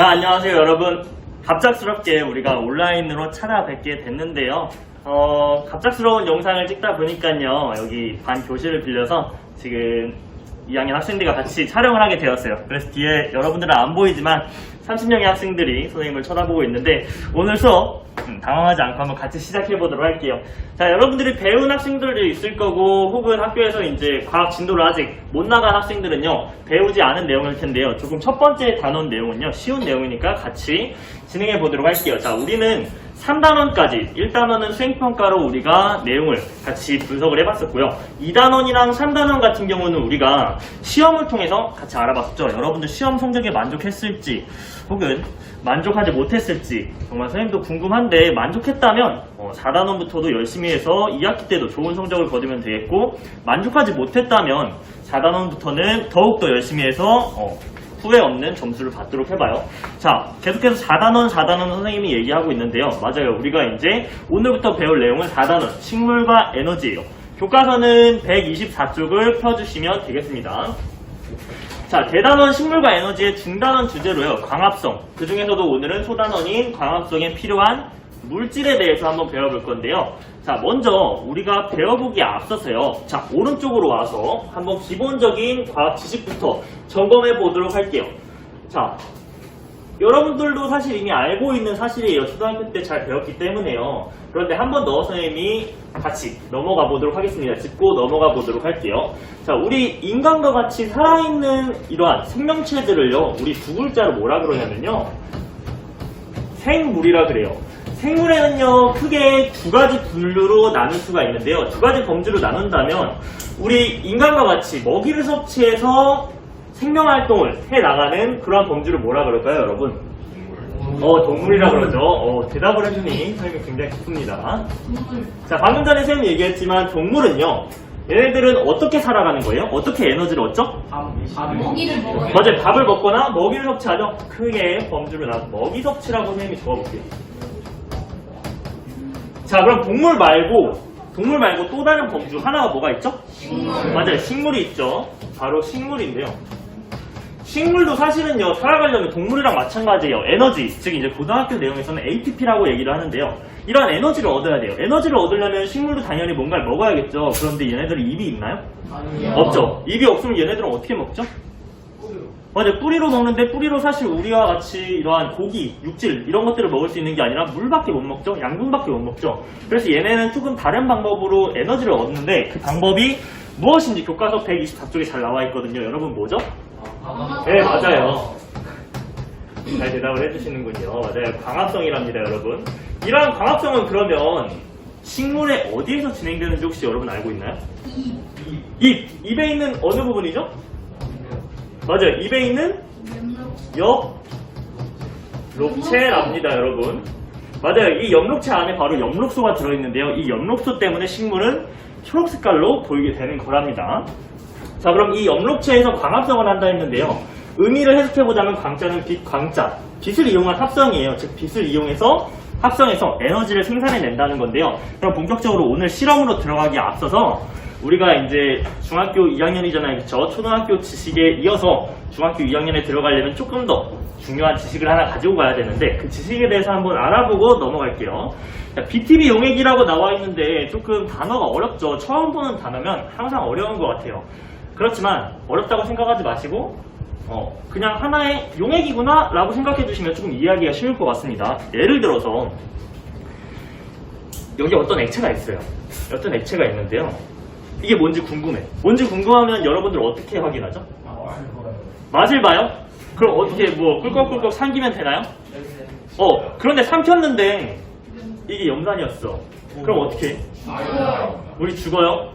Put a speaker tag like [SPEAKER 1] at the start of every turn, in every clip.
[SPEAKER 1] 자, 안녕하세요 여러분. 갑작스럽게 우리가 온라인으로 찾아뵙게 됐는데요. 갑작스러운 영상을 찍다 보니까요, 여기 반 교실을 빌려서 지금 2학년 학생들과 같이 촬영을 하게 되었어요. 그래서 뒤에 여러분들은 안 보이지만 30명의 학생들이 선생님을 쳐다보고 있는데, 오늘 수업 당황하지 않고 한번 같이 시작해 보도록 할게요. 자, 여러분들이 배운 학생들도 있을 거고, 혹은 학교에서 이제 과학 진도를 아직 못 나간 학생들은요, 배우지 않은 내용일 텐데요. 조금 첫 번째 단원 내용은요, 쉬운 내용이니까 같이 진행해 보도록 할게요. 자, 우리는 3단원까지, 1단원은 수행평가로 우리가 내용을 같이 분석을 해봤었고요. 2단원이랑 3단원 같은 경우는 우리가 시험을 통해서 같이 알아봤었죠. 여러분들 시험 성적에 만족했을지, 혹은 만족하지 못했을지, 정말 선생님도 궁금한데, 만족했다면 4단원부터도 열심히 해서 2학기 때도 좋은 성적을 거두면 되겠고, 만족하지 못했다면 4단원부터는 더욱더 열심히 해서 후회 없는 점수를 받도록 해봐요. 자, 계속해서 4단원 선생님이 얘기하고 있는데요. 맞아요. 우리가 이제 오늘부터 배울 내용은 4단원 식물과 에너지예요. 교과서는 124쪽을 펴주시면 되겠습니다. 자, 대단원 식물과 에너지의 중단원 주제로요, 광합성. 그 중에서도 오늘은 소단원인 광합성에 필요한 물질에 대해서 한번 배워볼 건데요. 자, 먼저 우리가 배워보기에 앞서서요, 자, 오른쪽으로 와서 한번 기본적인 과학 지식부터 점검해 보도록 할게요. 자, 여러분들도 사실 이미 알고 있는 사실이에요. 초등학교 때 잘 배웠기 때문에요. 그런데 한 번 더 선생님이 같이 넘어가 보도록 하겠습니다. 짚고 넘어가 보도록 할게요. 자, 우리 인간과 같이 살아있는 이러한 생명체들을요, 우리 두 글자로 뭐라 그러냐면요, 생물이라 그래요. 생물에는요, 크게 두 가지 분류로 나눌 수가 있는데요. 두 가지 범주로 나눈다면, 우리 인간과 같이 먹이를 섭취해서 생명활동을 해나가는 그러한 범주를 뭐라 그럴까요, 여러분? 동물이라 그러죠. 대답을 해주니 선생님이 굉장히 기쁩니다. 자, 방금 전에 선생님이 얘기했지만, 동물은요, 얘네들은 어떻게 살아가는 거예요? 어떻게 에너지를 얻죠?
[SPEAKER 2] 먹이를 먹어요.
[SPEAKER 1] 맞아요. 밥을 먹거나 먹이를 섭취하죠. 크게 범주를 나눠 먹이 섭취라고 선생님이 적어볼게요. 자, 그럼 동물 말고 또 다른 범주 하나가 뭐가 있죠?
[SPEAKER 2] 식물.
[SPEAKER 1] 맞아요. 식물이 있죠. 바로 식물인데요. 식물도 사실은요, 살아가려면 동물이랑 마찬가지예요. 에너지, 즉 이제 고등학교 내용에서는 ATP라고 얘기를 하는데요. 이런 에너지를 얻어야 돼요. 에너지를 얻으려면 식물도 당연히 뭔가를 먹어야겠죠. 그런데 얘네들은 입이 있나요?
[SPEAKER 2] 아니요.
[SPEAKER 1] 없죠. 입이 없으면 얘네들은 어떻게 먹죠? 맞아요. 뿌리로 먹는데, 뿌리로 사실 우리와 같이 이러한 고기, 육질 이런 것들을 먹을 수 있는 게 아니라 물밖에 못 먹죠. 양분밖에 못 먹죠. 그래서 얘네는 조금 다른 방법으로 에너지를 얻는데, 그 방법이 무엇인지 교과서 124쪽에 잘 나와 있거든요. 여러분 뭐죠? 네, 맞아요. 잘 대답을 해주시는군요. 맞아요. 광합성이랍니다, 여러분. 이러한 광합성은 그러면 식물의 어디에서 진행되는지 혹시 여러분 알고 있나요? 입에 있는 어느 부분이죠? 맞아요. 입에 있는 엽록체랍니다, 여러분. 맞아요. 이 엽록체 안에 바로 엽록소가 들어있는데요. 이 엽록소 때문에 식물은 초록 색깔로 보이게 되는 거랍니다. 자, 그럼 이 엽록체에서 광합성을 한다 했는데요. 의미를 해석해보자면 광자는 빛, 광자. 빛을 이용한 합성이에요. 즉, 빛을 이용해서 합성해서 에너지를 생산해낸다는 건데요. 그럼 본격적으로 오늘 실험으로 들어가기에 앞서서 우리가 이제 중학교 2학년이잖아요. 그쵸? 초등학교 지식에 이어서 중학교 2학년에 들어가려면 조금 더 중요한 지식을 하나 가지고 가야 되는데, 그 지식에 대해서 한번 알아보고 넘어갈게요. 자, BTB 용액이라고 나와 있는데 조금 단어가 어렵죠. 처음 보는 단어면 항상 어려운 것 같아요. 그렇지만 어렵다고 생각하지 마시고 그냥 하나의 용액이구나 라고 생각해 주시면 조금 이해하기가 쉬울 것 같습니다. 예를 들어서 여기 어떤 액체가 있어요. 어떤 액체가 있는데요. 이게 뭔지 궁금해. 뭔지 궁금하면 여러분들 어떻게 확인하죠? 맛을 봐요? 그럼 어떻게 꿀꺽꿀꺽 삼키면 되나요? 그런데 삼켰는데 이게 염산이었어. 그럼 어떻게 해? 우리 죽어요?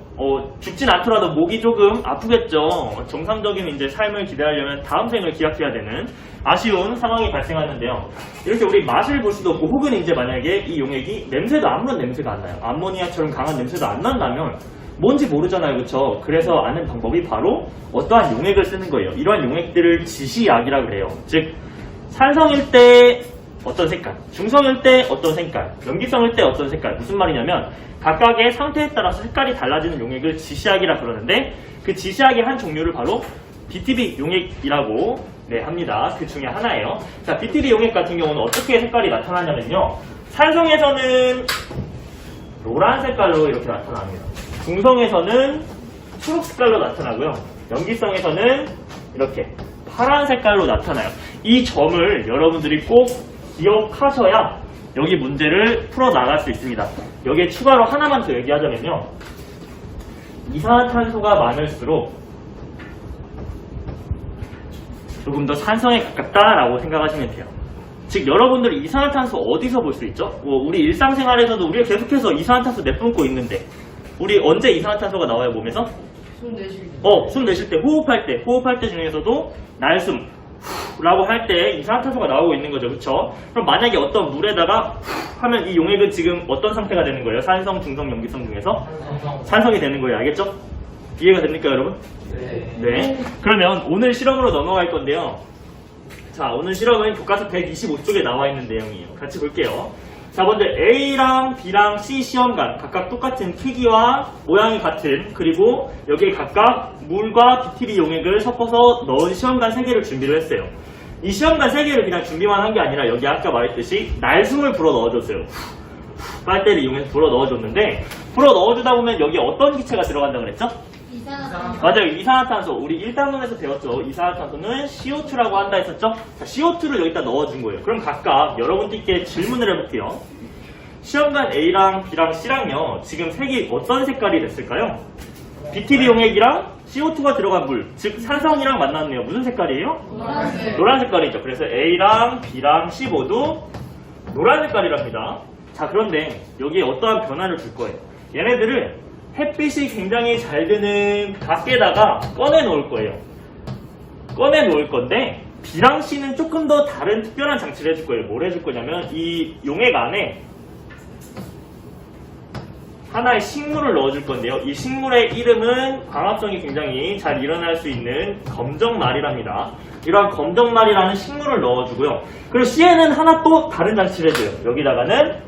[SPEAKER 1] 죽진 않더라도 목이 조금 아프겠죠. 정상적인 이제 삶을 기대하려면 다음 생을 기약해야 되는 아쉬운 상황이 발생하는데요. 이렇게 우리 맛을 볼 수도 없고, 혹은 이제 만약에 이 용액이 냄새도 아무런 냄새가 안 나요. 암모니아처럼 강한 냄새도 안 난다면 뭔지 모르잖아요. 그쵸? 그래서 아는 방법이 바로 어떠한 용액을 쓰는 거예요. 이러한 용액들을 지시약이라 그래요. 즉, 산성일 때 어떤 색깔, 중성일 때 어떤 색깔, 염기성일 때 어떤 색깔. 무슨 말이냐면 각각의 상태에 따라서 색깔이 달라지는 용액을 지시약이라 그러는데, 그 지시약의 한 종류를 바로 BTB 용액이라고 네, 합니다. 그 중에 하나예요. 자, 비트리 용액 같은 경우는 어떻게 색깔이 나타나냐면요. 산성에서는 노란 색깔로 이렇게 나타납니다. 중성에서는 초록 색깔로 나타나고요. 염기성에서는 이렇게 파란 색깔로 나타나요. 이 점을 여러분들이 꼭 기억하셔야 여기 문제를 풀어나갈 수 있습니다. 여기에 추가로 하나만 더 얘기하자면요. 이산화탄소가 많을수록 조금 더 산성에 가깝다라고 생각하시면 돼요. 즉 여러분들 이산화탄소 어디서 볼 수 있죠? 우리 일상생활에서도 우리가 계속해서 이산화탄소 내뿜고 있는데 우리 언제 이산화탄소가 나와요 몸에서?
[SPEAKER 2] 숨 내쉴 때.
[SPEAKER 1] 숨 내쉴 때, 호흡할 때 중에서도 날숨 라고 할 때 이산화탄소가 나오고 있는 거죠. 그쵸? 그럼 만약에 어떤 물에다가 하면 이 용액은 지금 어떤 상태가 되는 거예요? 산성, 중성, 염기성 중에서? 산성이 되는 거예요. 알겠죠? 이해가 됩니까 여러분? 네. 그러면 오늘 실험으로 넘어갈 건데요. 자, 오늘 실험은 교과서 125쪽에 나와 있는 내용이에요. 같이 볼게요. 자, 먼저 A랑 B랑 C 시험관 각각 똑같은 크기와 모양이 같은, 그리고 여기에 각각 물과 비트리 용액을 섞어서 넣은 시험관 3개를 준비를 했어요. 이 시험관 3개를 그냥 준비만 한 게 아니라 여기 아까 말했듯이 날숨을 불어 넣어줬어요. 빨대를 이용해서 불어 넣어줬는데, 불어 넣어주다 보면 여기 어떤 기체가 들어간다고 그랬죠?
[SPEAKER 2] 이산화탄소.
[SPEAKER 1] 맞아요. 이산화탄소. 우리 1단원에서 배웠죠. 이산화탄소는 CO2라고 한다 했었죠? 자, CO2를 여기다 넣어준 거예요. 그럼 각각 여러분들께 질문을 해볼게요. 시험관 A랑 B랑 C랑요. 지금 색이 어떤 색깔이 됐을까요? 비트리 용액이랑 CO2가 들어간 물, 즉 산성이랑 만났네요. 무슨 색깔이에요?
[SPEAKER 2] 노란색.
[SPEAKER 1] 노란 색깔이죠. 그래서 A랑 B랑 C 모두 노란 색깔이랍니다. 자, 그런데 여기에 어떠한 변화를 줄 거예요. 얘네들을 햇빛이 굉장히 잘 드는 밖에다가 꺼내 놓을 거예요. 꺼내 놓을 건데 B랑 C는 조금 더 다른 특별한 장치를 해줄 거예요. 뭘 해줄 거냐면 이 용액 안에 하나의 식물을 넣어줄 건데요. 이 식물의 이름은 광합성이 굉장히 잘 일어날 수 있는 검정말이랍니다. 이러한 검정말이라는 식물을 넣어주고요. 그리고 C에는 하나 또 다른 장치를 해줘요. 여기다가는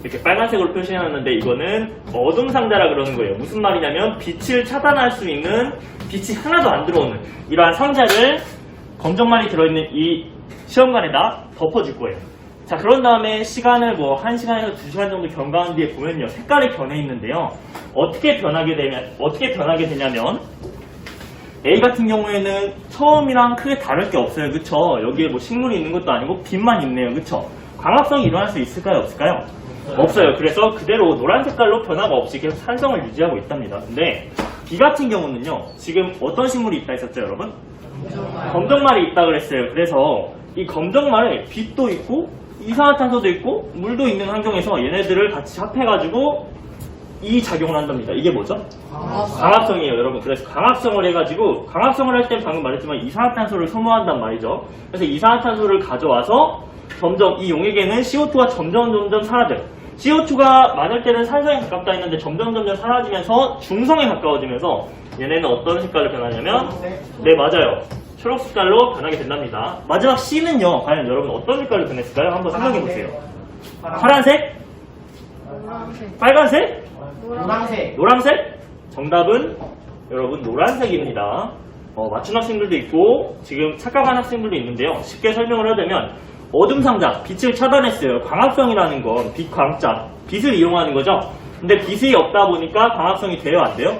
[SPEAKER 1] 이렇게 빨간색으로 표시해놨는데 이거는 어둠 상자라 그러는 거예요. 무슨 말이냐면 빛을 차단할 수 있는, 빛이 하나도 안 들어오는 이러한 상자를 검정말이 들어있는 이 시험관에다 덮어줄 거예요. 자, 그런 다음에 시간을 1시간에서 2시간 정도 경과한 뒤에 보면요. 색깔이 변해 있는데요. 어떻게 변하게 되냐면 A 같은 경우에는 처음이랑 크게 다를 게 없어요. 그쵸? 여기에 식물이 있는 것도 아니고 빛만 있네요. 그쵸? 광합성이 일어날 수 있을까요? 없을까요? 없어요. 그래서 그대로 노란 색깔로 변화가 없이 계속 산성을 유지하고 있답니다. 근데 B 같은 경우는요. 지금 어떤 식물이 있다 했었죠, 여러분? 검정말이 있다 그랬어요. 그래서 이 검정말에 빛도 있고 이산화탄소도 있고 물도 있는 환경에서 얘네들을 같이 합해가지고 이 작용을 한답니다. 이게 뭐죠? 광합성이에요, 여러분. 그래서 광합성을 해가지고, 광합성을 할 땐 방금 말했지만 이산화탄소를 소모한단 말이죠. 그래서 이산화탄소를 가져와서 점점 이 용액에는 CO2가 점점 사라져요. CO2가 많을 때는 산성에 가깝다 했는데 점점 사라지면서 중성에 가까워지면서 얘네는 어떤 색깔로 변하냐면, 네, 맞아요. 초록 색깔로 변하게 된답니다. 마지막 C는요, 과연 여러분 어떤 색깔로 변했을까요? 한번 생각해 보세요. 파란색?
[SPEAKER 2] 노란색.
[SPEAKER 1] 빨간색?
[SPEAKER 2] 노란색.
[SPEAKER 1] 노란색? 정답은 여러분 노란색입니다. 맞춘 학생들도 있고 지금 착각한 학생들도 있는데요. 쉽게 설명을 하자면 어둠 상자, 빛을 차단했어요. 광합성이라는 건 빛 광자, 빛을 이용하는 거죠. 근데 빛이 없다 보니까 광합성이 돼요, 안 돼요?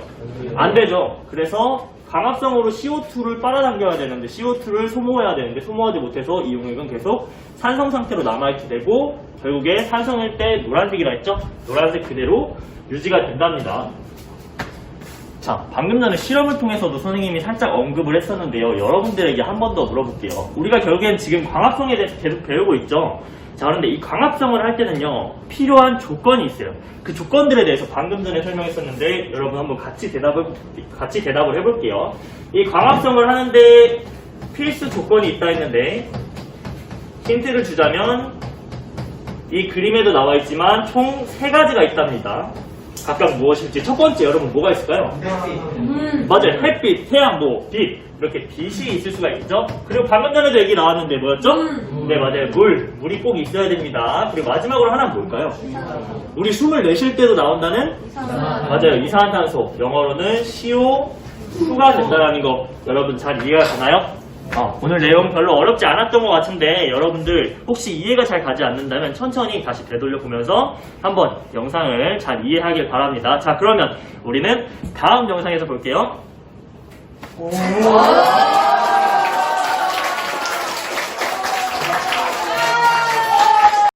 [SPEAKER 1] 안 되죠. 그래서 광합성으로 CO2를 빨아당겨야 되는데 CO2를 소모해야 되는데 소모하지 못해서 이 용액은 계속 산성 상태로 남아있게 되고 결국에 산성일 때 노란색이라 했죠? 노란색 그대로 유지가 된답니다. 자, 방금 전에 실험을 통해서도 선생님이 살짝 언급을 했었는데요. 여러분들에게 한 번 더 물어볼게요. 우리가 결국엔 지금 광합성에 대해서 계속 배우고 있죠? 자, 그런데 이 광합성을 할 때는요, 필요한 조건이 있어요. 그 조건들에 대해서 방금 전에 설명했었는데, 여러분 한번 같이 대답을 해볼게요. 이 광합성을 하는데 필수 조건이 있다 했는데, 힌트를 주자면, 이 그림에도 나와 있지만 총 3가지가 있답니다. 각각 무엇일지. 첫 번째, 여러분 뭐가 있을까요? 맞아요. 햇빛, 태양, 빛. 이렇게 빛이 있을 수가 있죠. 그리고 방금 전에도 얘기 나왔는데 뭐였죠? 네, 맞아요. 물이 꼭 있어야 됩니다. 그리고 마지막으로 하나는 뭘까요? 우리 숨을 내쉴 때도 나온다는? 맞아요. 이산화탄소. 영어로는 CO2 추가된다는 거 여러분 잘 이해가 되나요? 오늘 내용 별로 어렵지 않았던 것 같은데 여러분들 혹시 이해가 잘 가지 않는다면 천천히 다시 되돌려 보면서 한번 영상을 잘 이해하길 바랍니다. 자, 그러면 우리는 다음 영상에서 볼게요.